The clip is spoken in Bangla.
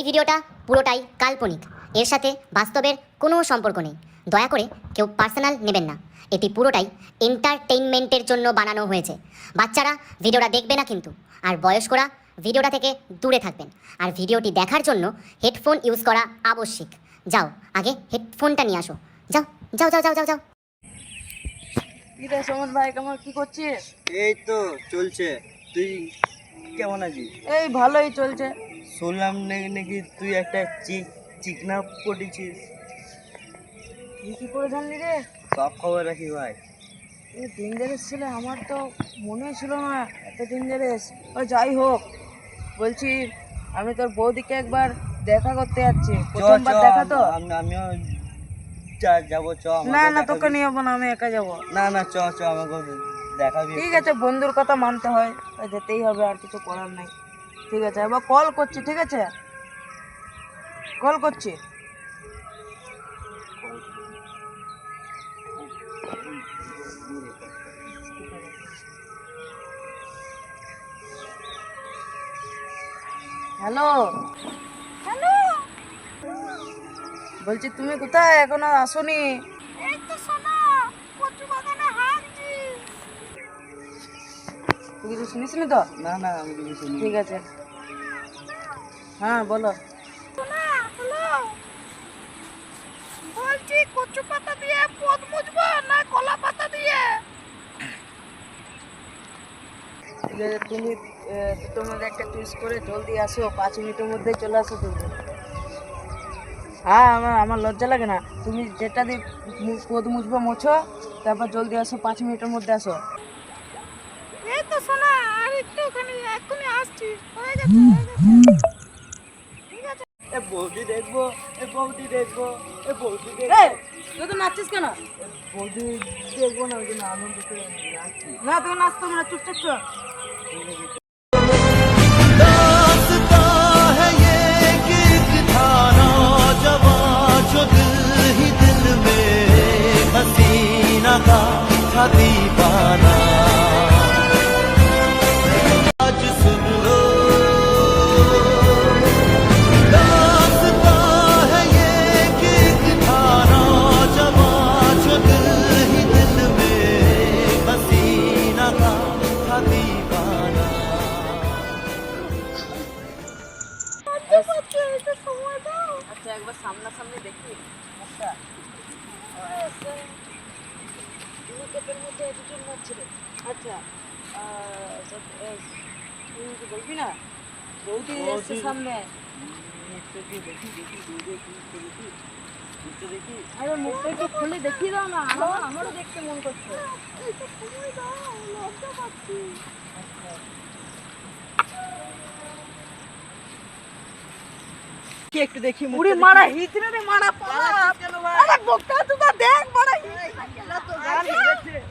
ভিডিওটা পুরোটাই কাল্পনিক, এর সাথে বাস্তবের কোনো সম্পর্ক নেই। দয়া করে কেউ পার্সোনাল নেবেন না। এটি পুরোটাই এন্টারটেইনমেন্টের জন্য বানানো হয়েছে। বাচ্চারা ভিডিওটা দেখবে না কিন্তু, আর বয়স্করা ভিডিওটা থেকে দূরে থাকবেন। আর ভিডিওটি দেখার জন্য হেডফোন ইউজ করা আবশ্যিক। যাও, আগে হেডফোনটা নিয়ে আসো। যাও যাও যাও যাও যাও যাও। কি রে সমন ভাই, কেমন কি করছিস? এই তো চলছে। তুই কেমন আছিস? এই ভালোই চলছে। শুনলাম নাকি তুই একটা চিকনা পড়েছিস। কি করে জানলি রে? সব খবর রাখি ভাই। এই ডেঞ্জারাস ছিল, আমার তো মনে ছিল না এত ডেঞ্জারাস। যাই হোক, বলছি আমি তোর বৌদিকে একবার দেখা করতে যাচ্ছি। প্রথমবার দেখা তো। আমিও যাবো, চ। না না, তোকে নিয়ে যাবো না, আমি একা যাবো। না না, চ চ, আমাকে দেখাবি। ঠিক আছে, বন্ধুর কথা মানতে হয়, যেতেই হবে, আর কিছু করার নাই। ঠিক আছে, এবার কল করছি। ঠিক আছে, কল করছি। হ্যালো হ্যালো, বলছি তুমি কোথায়? এখনো আসোনি? এই তো শোনা, কচু বাগানে হাঁটছি। তুই কিছু শুনিসনি তো? না না, আমি কিছু শুনি। ঠিক আছে, হ্যাঁ বলো। বলছি কচু পাতা দিয়ে পদ মুছবো না কলা পাতা দিয়ে? তুমি দুটোর মধ্যে একটা চুজ করে জলদি আসো, 5 মিনিটের মধ্যেই চলে আসো তুমি। হ্যাঁ, আমার লজ্জা লাগে না। তুমি যেটা দিয়ে পদ মুছবো মোছো, তারপর জলদি আসো, 5 মিনিটের মধ্যে আসো। এই তো শোনা, আর একটুখানি, এক্ষুনি আসছি। হয়ে গেছে হয়ে গেছে। ঠিক আছে, এ বৌদি দেখবো, এ বৌদি দেখবো, এ বৌদি এই দেখবো। তুই তো নাচছিস কেন? বৌদি দেখবো না, ওই জন্য আনন্দ করে নাচছি। না তোকে নাচতো না, চুপচাপ চ। दास्तां है ये कि एक था नौजवान जो दिल ही दिल में हसीना का था दीवाना। आज सुन लो, दास्तां है ये कि एक था नौजवान जो दिल ही दिल में हसीना का था दीवाना। আচ্ছা, একবার সামনাসামনি দেখি একটা। মেকআপের মধ্যে দুজন নাচছিল। আচ্ছা, তুই কিছু বলবি না? বৌদি এসছে সামনে। আরে মুখটা একটু খুলে দেখিয়ে দাও না, আমারও দেখতে মন করছে। লজ্জা পাচ্ছি। একটু দেখি উড়ি মারা হিজড়ে রে, মারা পালা। আরে বোকা, তুই দেখ মারা হিজড়ে।